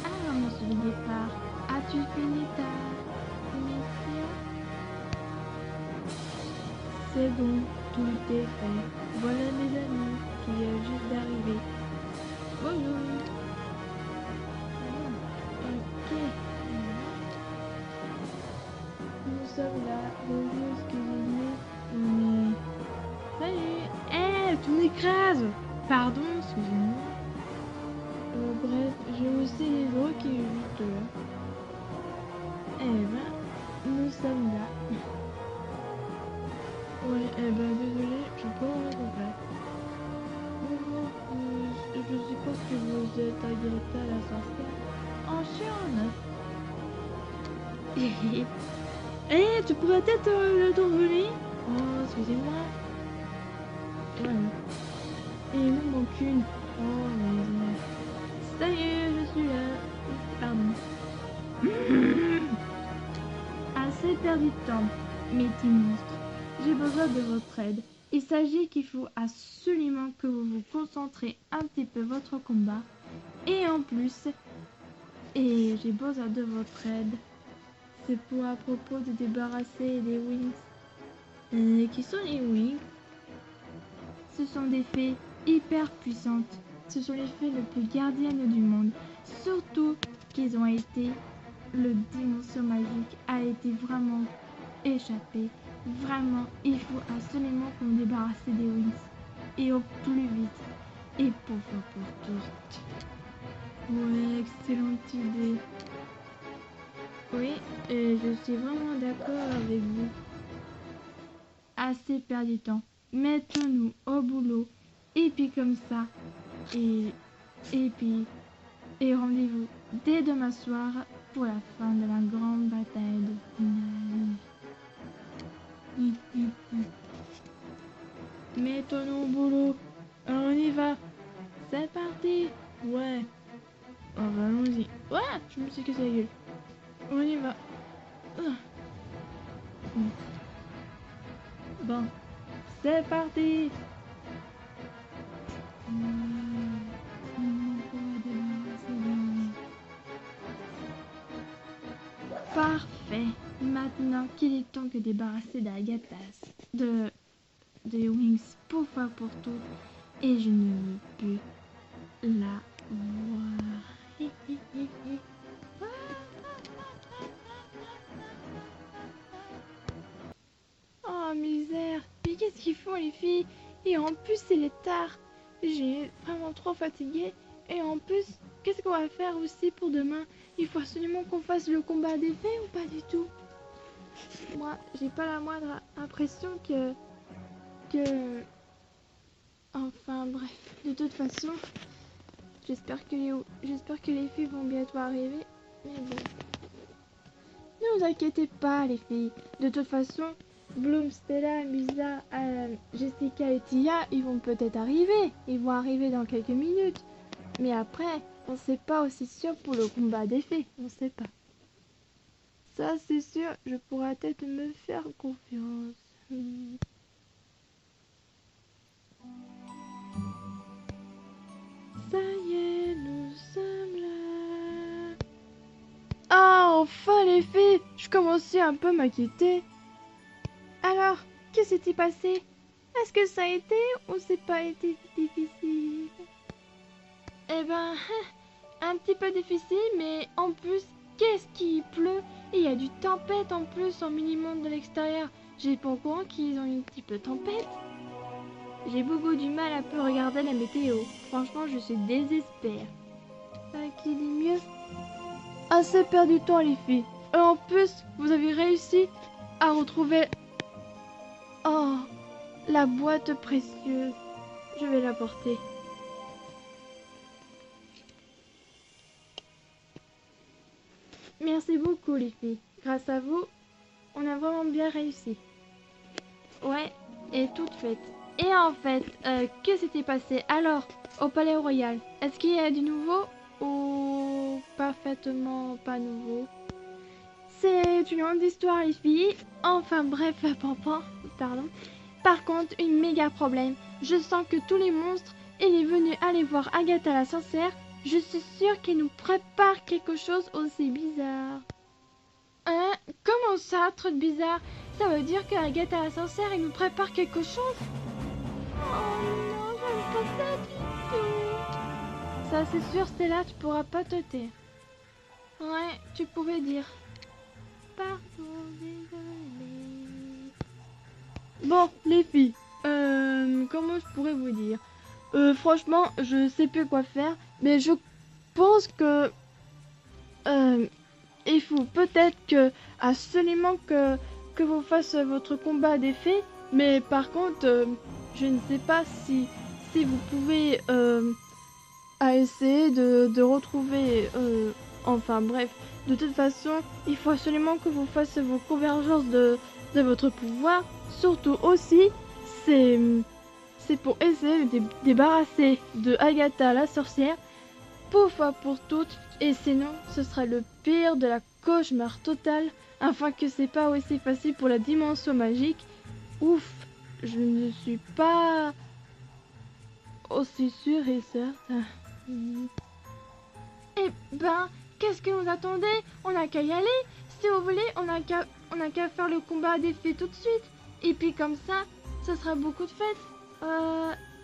Alors, monsieur le guépard, as-tu fini ta mission? C'est bon, tout est fait. Voilà mes amis qui viennent juste d'arriver. Bonjour. Ok. Nous sommes là. Bonjour, excusez-nous. Salut. Eh, tu m'écrases. Pardon, excusez-moi. Bref, j'ai aussi les droits qui est juste là. Eh ben, nous sommes là. Ouais, eh ben, désolé, je peux en retrouver. Bonjour, je suppose que vous êtes Agatha la sorcière. Enchanté. Eh, tu pourrais peut-être le tourner? Oh, excusez-moi. Ouais. Et il me manque une. Oh, mais... Ça y est, je suis là. Pardon. Assez perdu de temps, mes petits monstres. J'ai besoin de votre aide. Il s'agit qu'il faut absolument que vous vous concentrez un petit peu votre combat. Et en plus, j'ai besoin de votre aide. C'est pour à propos de débarrasser des wings. Qui sont les wings? Ce sont des fées hyper puissantes. Ce sont les fées les plus gardiennes du monde. Surtout qu'ils ont été... Le dimension magique a été vraiment échappé. Vraiment, il faut absolument qu'on débarrasse des wings. Et au plus vite. Et pour tous. Ouais, excellente idée. Oui, je suis vraiment d'accord avec vous. Assez perdu de temps. Mettons-nous au boulot. Et puis comme ça. Et puis... Et rendez-vous dès demain soir pour la fin de la grande bataille de finale. Mettons-nous au boulot. Alors on y va. C'est parti. Ouais. Oh, bah, allons-y. Ouais, je me suis cassé la gueule. On y va. Bon. C'est parti. Parfait. Maintenant qu'il est temps de débarrasser d'Agathas, des Wings pour fois pour toutes, et je ne veux plus la voir. Oh misère, mais qu'est-ce qu'ils font les filles? Et en plus c'est les tard. J'ai vraiment trop fatiguée. Et en plus, qu'est-ce qu'on va faire aussi pour demain? Il faut absolument qu'on fasse le combat des fées ou pas du tout? Moi, j'ai pas la moindre impression que... Enfin bref, de toute façon, j'espère que les filles vont bientôt arriver. Mais bon. Ne vous inquiétez pas les filles. De toute façon, Bloom, Stella, Misa, Jessica et Tia, ils vont peut-être arriver. Ils vont arriver dans quelques minutes. Mais après, on sait pas aussi sûr pour le combat des fées. On sait pas. Ça, c'est sûr, je pourrais peut-être me faire confiance. Ça y est, nous sommes là. Ah, enfin les filles, je commençais un peu à m'inquiéter. Alors, qu'est-ce qui s'est passé? Est-ce que ça a été ou c'est pas été difficile? Eh ben, un petit peu difficile, mais en plus, qu'est-ce qui pleut? Et il y a du tempête en plus en mini-monde de l'extérieur. J'ai pas au courant qu'ils ont une petit peu tempête. J'ai beaucoup du mal à peu regarder la météo. Franchement, je suis désespérée. Qui dit mieux? Assez perdu de temps les filles. Et en plus, vous avez réussi à retrouver... Oh, la boîte précieuse. Je vais la porter. Merci beaucoup les filles. Grâce à vous, on a vraiment bien réussi. Ouais, et toute faite. Et en fait, que s'était passé alors au Palais Royal? Est-ce qu'il y a du nouveau ou parfaitement pas nouveau? C'est une grande histoire les filles. Enfin bref, pardon. Par contre, une méga problème. Je sens que tous les monstres, il est venu aller voir Agatha la sorcière. Je suis sûre qu'elle nous prépare quelque chose aussi bizarre. Hein? Comment ça, trop de bizarre? Ça veut dire que Agatha la sorcière, elle nous prépare quelque chose? Oh non, j'aime pas ça du tout. Ça, c'est sûr, Stella, tu pourras pas te taire. Ouais, tu pouvais dire. Pardon, désolé. Bon, les filles, comment je pourrais vous dire? Franchement, je sais plus quoi faire, mais je pense que il faut peut-être que absolument que vous fassiez votre combat des fées, mais par contre, je ne sais pas si vous pouvez à essayer de retrouver, enfin bref, de toute façon, il faut absolument que vous fassiez vos convergences de votre pouvoir, surtout aussi, c'est pour essayer de débarrasser de Agatha la sorcière, pour fois pour toutes, et sinon, ce sera le pire de la cauchemar totale, afin que c'est pas aussi facile pour la dimension magique. Ouf, je ne suis pas aussi sûre et certain. Eh ben, qu'est-ce que vous attendez? On n'a qu'à y aller. Si vous voulez, on n'a qu'à faire le combat des fées tout de suite. Et puis comme ça, ce sera beaucoup de fêtes.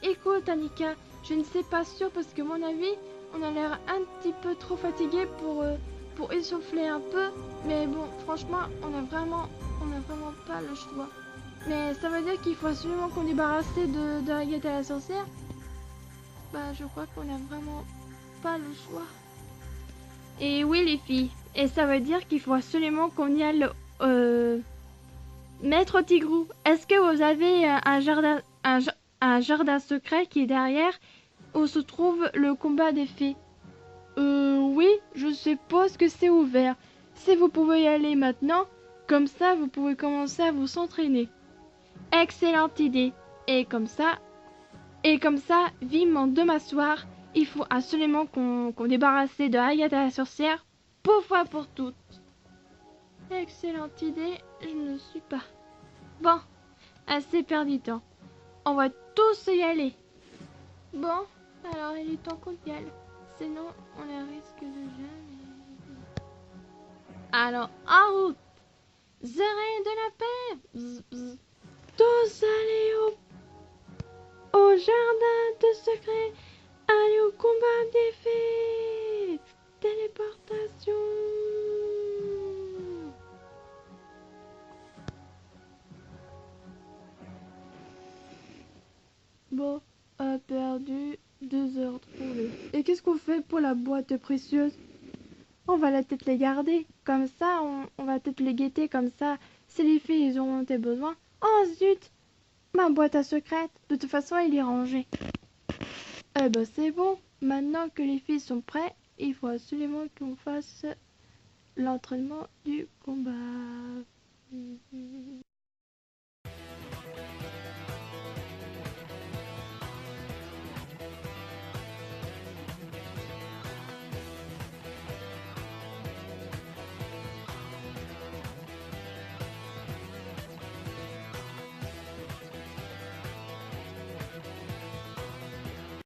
Écoute, Annika, je ne sais pas sûr parce que mon avis, on a l'air un petit peu trop fatigué pour essouffler un peu. Mais bon, franchement, on a vraiment pas le choix. Mais ça veut dire qu'il faut absolument qu'on débarrasse de Agatha la sorcière. Bah, je crois qu'on a vraiment pas le choix. Et oui, les filles. Et ça veut dire qu'il faut absolument qu'on y aille. Maître Tigrou, est-ce que vous avez un jardin secret qui est derrière où se trouve le combat des fées? Oui, je suppose que c'est ouvert. Si vous pouvez y aller maintenant, comme ça vous pouvez commencer à vous entraîner. Excellente idée. Et comme ça, vivement demain soir, il faut absolument qu'on débarrasse de Agatha la sorcière, pour fois pour toutes. Excellente idée, je ne suis pas. Bon, assez perdu de temps. On va tous y aller. Bon, alors il est temps qu'on y aille. Sinon, on a risque de jamais. Alors, en route. Zéré de la paix. Bzz, bzz. Tous aller au jardin de secret. Allez au combat des fées. Téléportation. Bon, a perdu 2 heures trouvées. Et qu'est-ce qu'on fait pour la boîte précieuse? On va la peut-être les garder. Comme ça, on va peut-être les guetter comme ça. Si les filles ils auront des besoins. Oh zut! Ma boîte à secrète. De toute façon, elle est rangée. Eh ben c'est bon. Maintenant que les filles sont prêtes, il faut absolument qu'on fasse l'entraînement du combat.